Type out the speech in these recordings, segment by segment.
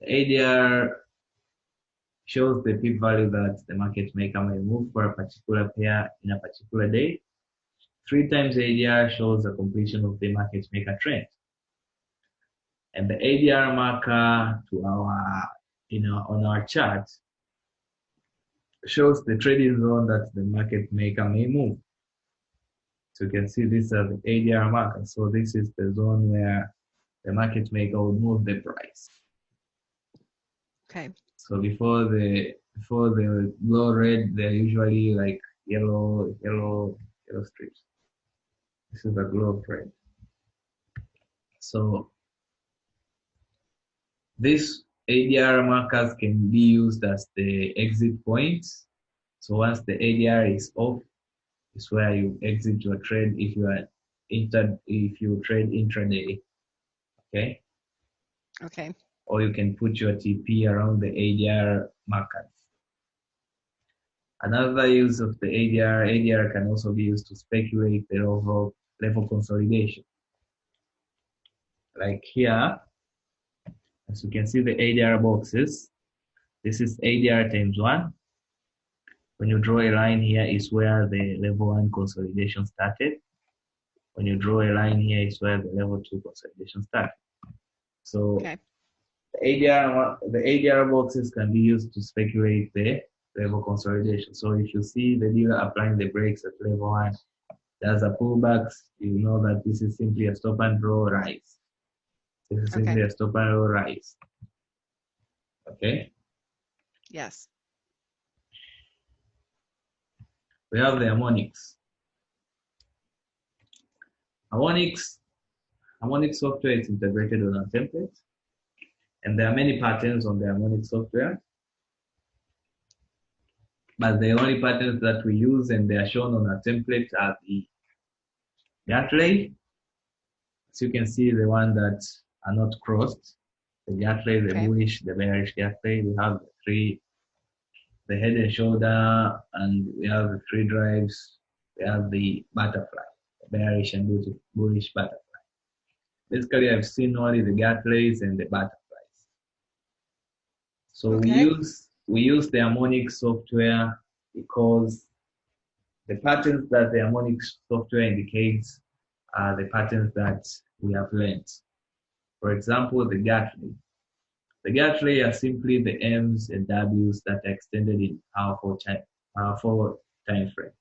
ADR shows the p-value that the market maker may move for a particular pair in a particular day. 3 times ADR shows the completion of the market maker trend. And the ADR marker to our, on our chart shows the trading zone that the market maker may move. So you can see these are the ADR markers. So this is the zone where the market maker will move the price. Okay. So before the glow red, they're usually like yellow strips. This is the glow red. So these ADR markers can be used as the exit points. So once the ADR is off, is where you exit your trade if you trade intraday. Okay. Okay. Or you can put your TP around the ADR markers. Another use of the ADR can also be used to speculate the level consolidation. Like here, as you can see the ADR boxes, this is ADR times 1. When you draw a line here is where the level 1 consolidation started. When you draw a line here is where the level 2 consolidation started. So okay. the ADR boxes can be used to speculate the level consolidation. So if you see the dealer applying the brakes at level 1, there's a pullback, you know that this is simply a stop and draw rise. This is simply a stop and draw rise. Okay? Yes. We have the harmonics. Harmonic software is integrated on a template, and there are many patterns on the harmonic software. But the only patterns that we use and they are shown on a template are the Gatley. As you can see, the one that are not crossed, the Gatley, the bullish, the bearish Gatley. We have the 3, the head and shoulder, and we have the 3 drives. We have the butterfly, the bearish and bullish butterfly. Basically, I've seen only the Gatleys and the butterflies. So we use the harmonic software because the patterns that the harmonic software indicates are the patterns that we have learned. For example, the Gatley. The Gatley are simply the M's and W's that are extended in our 4 time frame.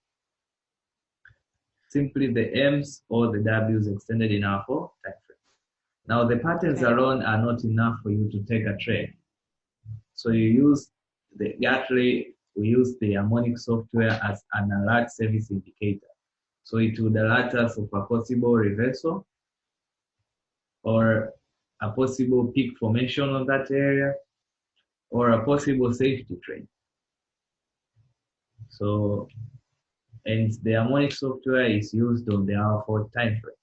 Simply the M's or the W's extended in our 4 time frame. Now the patterns alone are not enough for you to take a trade. So you use the Gatley, we use the harmonic software as an alert service indicator. So it would alert us of a possible reversal or a possible peak formation on that area or a possible safety trade. So, and the harmonic software is used on the hour 4 time frame.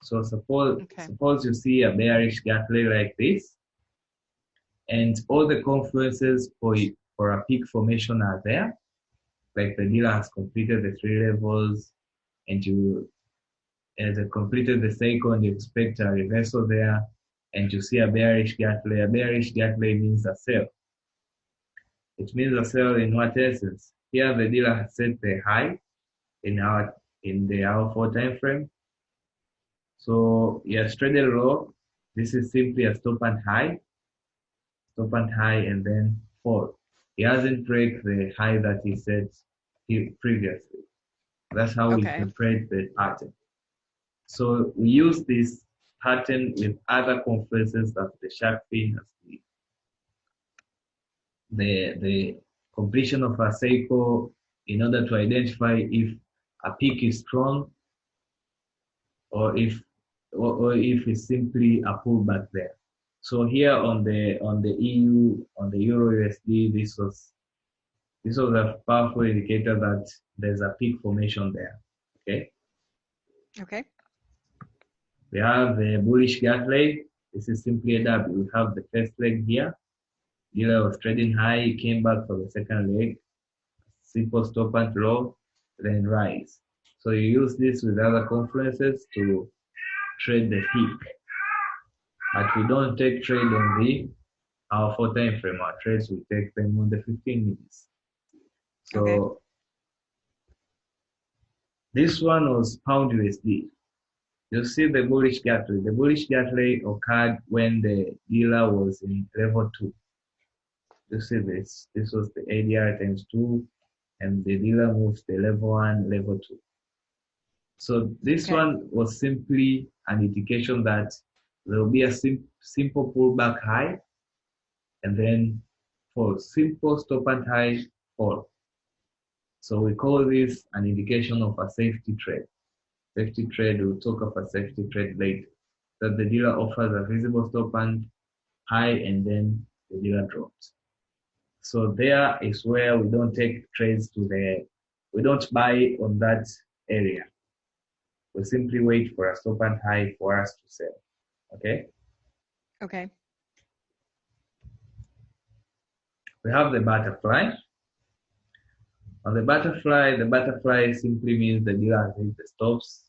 So suppose you see a bearish Gatley like this, and all the confluences for a peak formation are there, like the dealer has completed the 3 levels, and you as completed the cycle and you expect a reversal there, and you see a bearish Gatley. A bearish Gatley means a sell. It means a sell in what essence? Here the dealer has set the high in the hour 4 time frame. So he has traded low. This is simply a stop and high, and then fall. He hasn't break the high that he set previously. That's how we interpret the pattern. So we use this pattern with other confluences of the sharp fin as the completion of a cycle in order to identify if a peak is strong or if it's simply a pullback there. So here on the EU, on the Euro USD, this was a powerful indicator that there's a peak formation there. Okay. We have the bullish Gatley. This is simply a W. We have the first leg here. Dealer was trading high, came back for the second leg. Simple stop and low, then rise. So you use this with other confluences to trade the peak. But we don't take trade on the our 4 time frame, our trades, we take them on the 15 minutes. So Okay. this one was pound USD. You see the bullish gateway. The bullish gateway occurred when the dealer was in level 2. You see this. This was the ADR times 2, and the dealer moves the level 1, level 2. So this one was simply an indication that there will be a simple pullback high, and then for simple stop and high fall. So we call this an indication of a safety trade. Safety trade, we'll talk of a safety trade later. That the dealer offers a visible stop and high, and then the dealer drops. So there is where we don't take trades we don't buy on that area. We simply wait for a stop and high for us to sell. Okay? Okay. We have the butterfly. On the butterfly simply means the dealer has hit the stops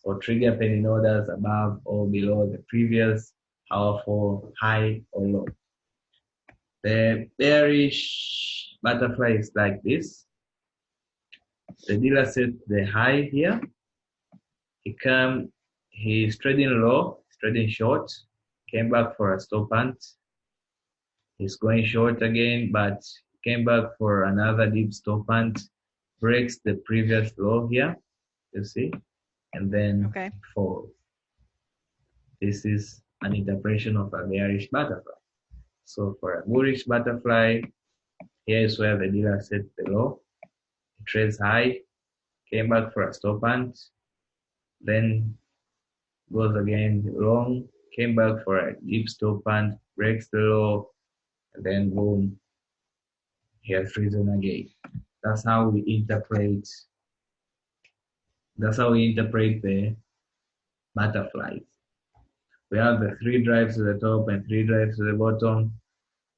or trigger pending orders above or below the previous powerful high or low. The bearish butterfly is like this. The dealer set the high here. He's trading low, he's trading short, came back for a stop hunt. He's going short again, but came back for another deep stop hunt, breaks the previous low here, you see, and then falls. This is an interpretation of a bearish butterfly. So for a bullish butterfly, here is where the dealer set the low, it trades high, came back for a stop hunt, then goes again long, came back for a deep stop hunt, breaks the low, and then boom, he has risen again. That's how we interpret the butterflies. We have the 3 drives to the top and 3 drives to the bottom.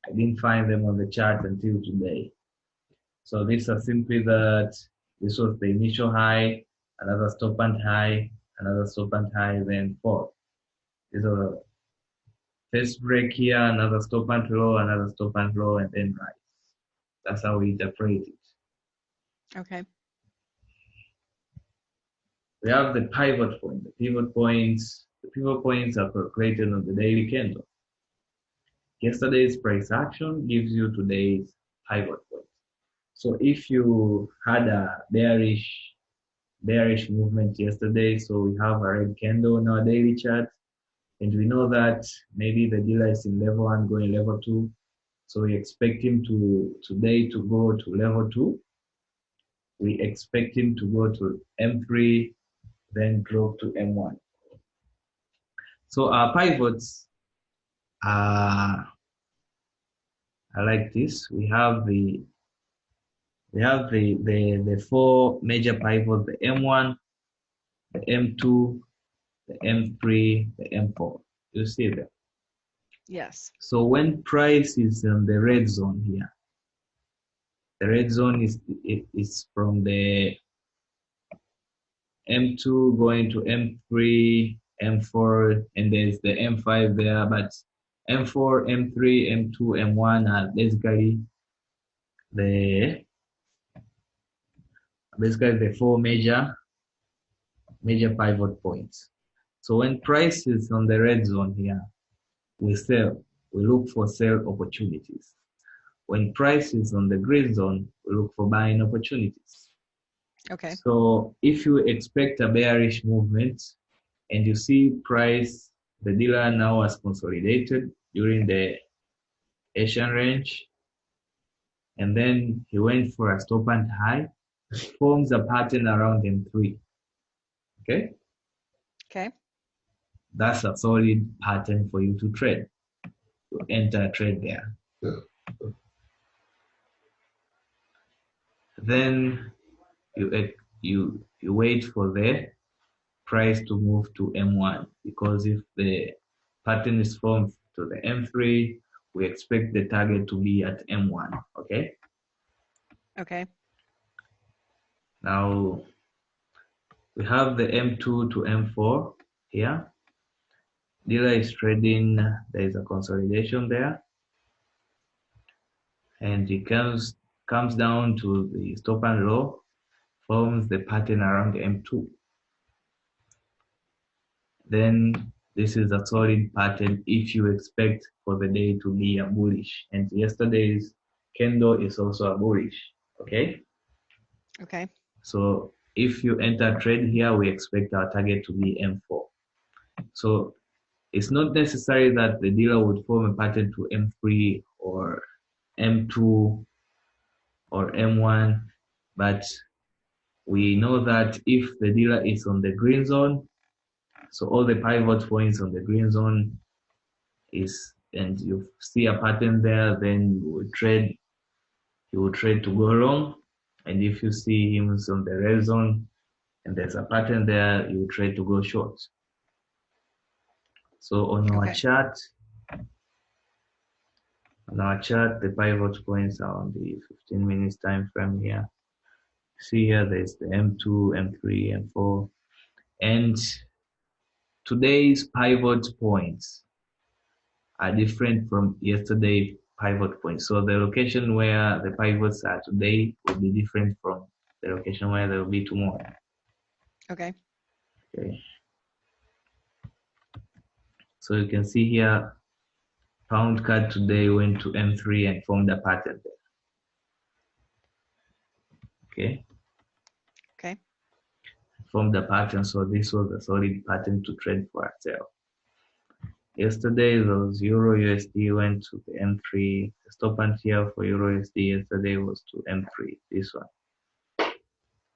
I didn't find them on the chart until today. So these are simply that this was the initial high, another stop and high, another stop and high, then fall. These are the first break here, another stop and low, another stop and low, and then rise. That's how we interpret it. Okay. We have the pivot point. The pivot points are calculated on the daily candle. Yesterday's price action gives you today's pivot point. So if you had a bearish movement yesterday, so we have a red candle on our daily chart, and we know that maybe the dealer is in level 1 going level 2, so we expect him today to go to level 2. We expect him to go to M3, then drop to M1. So our pivots are like this. We have the 4 major pivots: the M1, the M2, the M3, the M4. You see them? Yes. So when price is in the red zone here, the red zone is from the M2 going to M3, M4, and there's the M5 there, but M4, M3, M2, M1 are basically the 4 major pivot points. So when price is on the red zone here, we sell. We look for sell opportunities. When price is on the green zone, we look for buying opportunities. Okay. So if you expect a bearish movement and you see price, the dealer now has consolidated during the Asian range, and then he went for a stop and high, forms a pattern around M3. Okay? Okay. That's a solid pattern for you to trade, to enter a trade there. Then you wait for the price to move to M1, because if the pattern is formed to the M3, we expect the target to be at M1. Okay. Okay. Now we have the M2 to M4 here. Dealer is trading. There is a consolidation there. and it comes down to the stop and low, forms the pattern around M2. Then this is a solid pattern if you expect for the day to be a bullish, and yesterday's candle is also a bullish. Okay. Okay. So if you enter trade here, we expect our target to be M4. So it's not necessary that the dealer would form a pattern to M3 or M2 or M1, but we know that if the dealer is on the green zone, so all the pivot points on the green zone is, and you see a pattern there, then you will trade to go long. And if you see him on the red zone and there's a pattern there, you will trade to go short. So on our chart, the pivot points are on the 15 minutes time frame here. See here, there's the M2, M3, M4, and today's pivot points are different from yesterday's pivot points. So the location where the pivots are today will be different from the location where they will be tomorrow. Okay. Okay. So you can see here, pound card today went to M3 and formed a pattern there. Okay. Okay. Formed a pattern, so this was a solid pattern to trade for a sell. Yesterday, those Euro USD went to the M3. The stop and here for Euro USD yesterday was to M3, this one.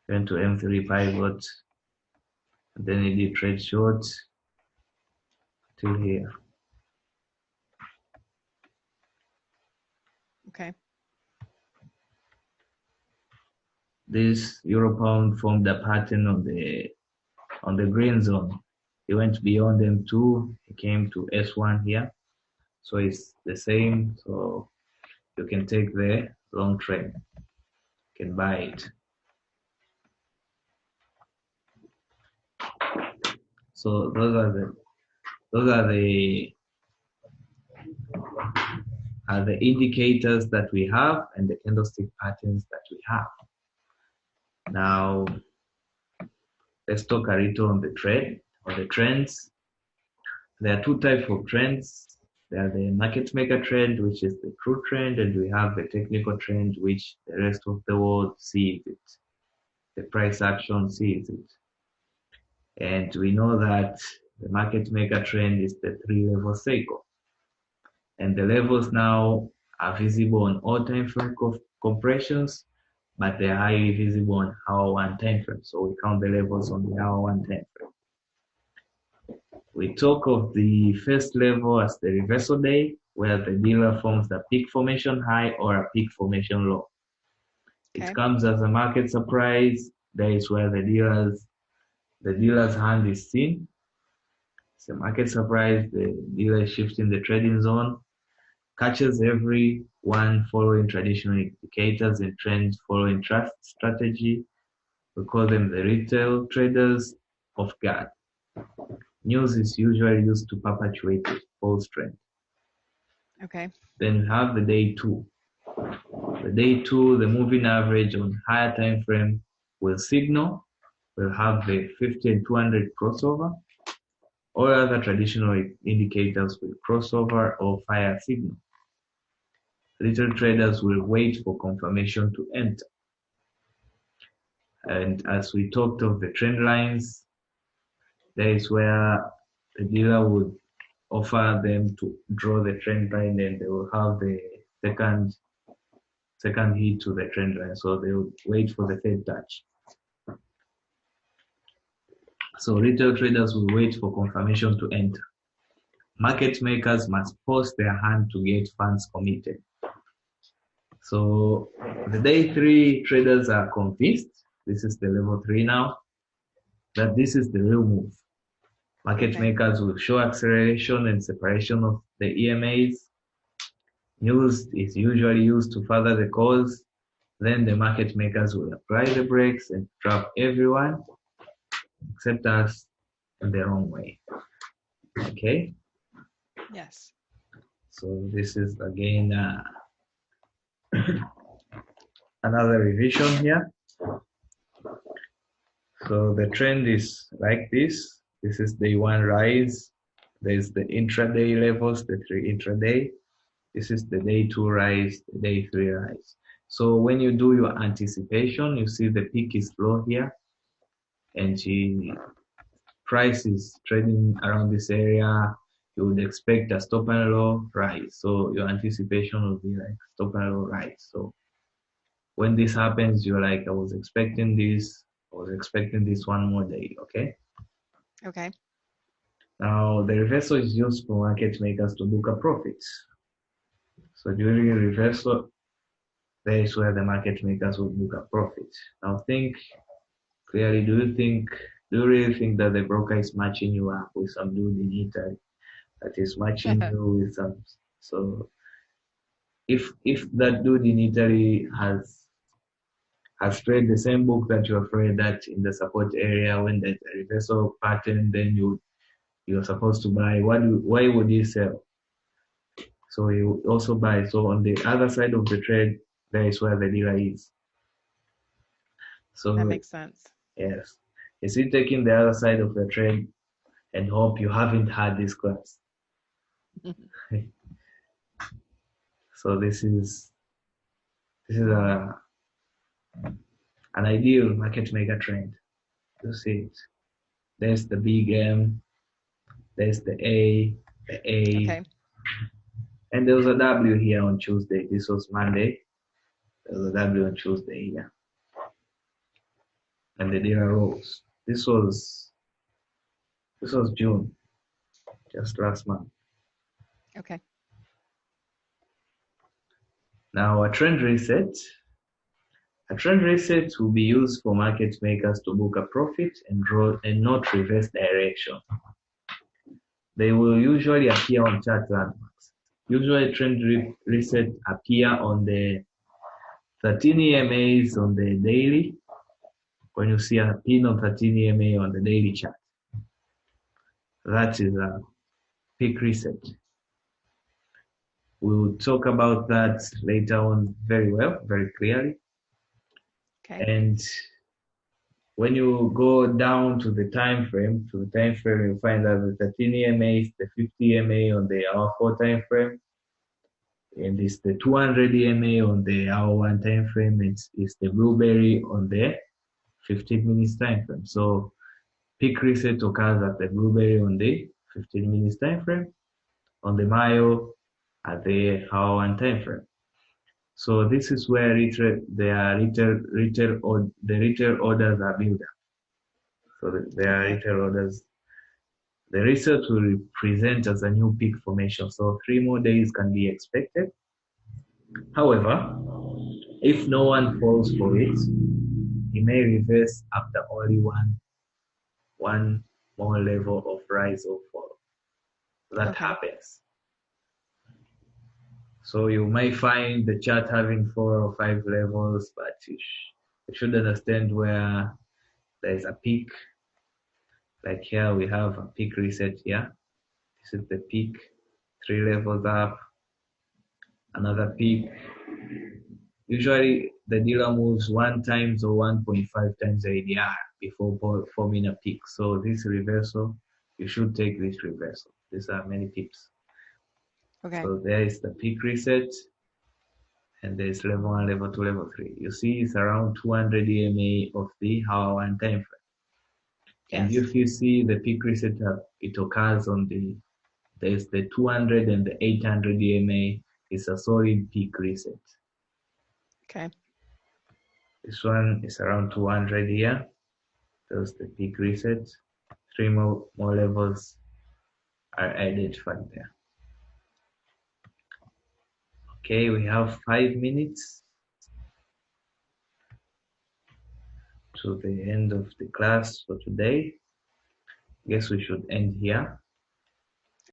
Went to M3 pivot, and then it did trade short till here. Okay. This Euro pound formed a pattern on the green zone. It went beyond M2, it came to S1 here. So it's the same. So you can take the long trade. You can buy it. So those are the indicators that we have and the candlestick patterns that we have. Now let's talk a little on the trade or the trends. There are two types of trends. There are the market maker trend, which is the true trend, and we have the technical trend, which the rest of the world sees it. The price action sees it. And we know that the market maker trend is the 3-level cycle. And the levels now are visible on all time frame compressions, but they're highly visible on hour one time frame. So we count the levels on the hour one time frame. We talk of the first level as the reversal day, where the dealer forms a peak formation high or a peak formation low. Okay. It comes as a market surprise. That is where the dealer's hand is seen. It's a market surprise. The dealer is shifting the trading zone, catches everyone following traditional indicators and trends following trust strategy. We call them the retail traders off guard. News is usually used to perpetuate the false trend. Okay. Then we have the day two. The day two, the moving average on higher time frame will signal. We'll have the 50 and 200 crossover. All other traditional indicators will crossover or fire signal. Retail traders will wait for confirmation to enter. And as we talked of the trend lines, that is where the dealer would offer them to draw the trend line, and they will have the second hit to the trend line. So they will wait for the third touch. So retail traders will wait for confirmation to enter. Market makers must post their hand to get funds committed. So the day three traders are convinced, this is the level 3 now, that this is the real move. Market makers will show acceleration and separation of the EMAs. News is usually used to further the cause. Then the market makers will apply the brakes and trap everyone except us in the wrong way. Okay? Yes. So this is again Another revision here. So the trend is like this. This is day one rise. There's the intraday levels, the 3 intraday. This is the day two rise, the day three rise. So when you do your anticipation, you see the peak is low here, and the price is trading around this area. You would expect a stop and low rise. So your anticipation will be like stop and low rise. So when this happens, you're like, I was expecting this. I was expecting this one more day. Okay. Okay. Now the reversal is used for market makers to book a profit. So during reversal, there is where the market makers will book a profit. Now think clearly, do you really think that the broker is matching you up with some dude in Italy that is matching you with some, so if that dude in Italy has read the same book that you have read, that in the support area when there's a reversal pattern, then you're supposed to buy, why would you sell? So you also buy. So on the other side of the trade, there is where the dealer is. So that makes sense. yes, is he taking the other side of the trade and hope you haven't had this class? So this is an ideal market maker trend. You see it. There's the big M, there's the A, Okay. and there was a W here on Tuesday. This was Monday. There was a W on Tuesday here. And the data rose. This was June, just last month. Okay. Now a trend reset. A trend reset will be used for market makers to book a profit and not reverse direction. They will usually appear on chart landmarks. Usually trend reset appear on the 13 EMAs on the daily, when you see a pin on 13 EMA on the daily chart. That is a peak reset. We'll talk about that later on very clearly. Okay. And when you go down to the time frame, you find that the 13 EMA, the 50 EMA on the hour 4 time frame, and it's the 200 EMA on the hour 1 time frame. It's the blueberry on the 15 minutes time frame. So peak reset occurs at the blueberry on the 15 minutes time frame, on the Mayo at the hour 1 time frame. So this is where the retail orders are built up. So there are retail orders. The reset will present as a new peak formation. So 3 more days can be expected. However, if no one falls for it, he may reverse after only one more level of rise or fall. That happens. So you might find the chart having 4 or 5 levels, but you should understand where there is a peak. Like here we have a peak reset here. This is the peak, 3 levels up, another peak. Usually the dealer moves 1 times or 1.5 times the ADR before forming a peak. So this reversal, you should take this reversal. These are many tips. Okay. So there is the peak reset, and there's level 1, level 2, level 3. You see it's around 200 EMA of the hour 1 time frame. Yes. And if you see the peak reset, it occurs on there's the 200 and the 800 EMA. It's a solid peak reset. Okay. This one is around 200 here. There's the peak reset. 3 more levels are identified there. Okay, we have 5 minutes to the end of the class for today. Guess we should end here.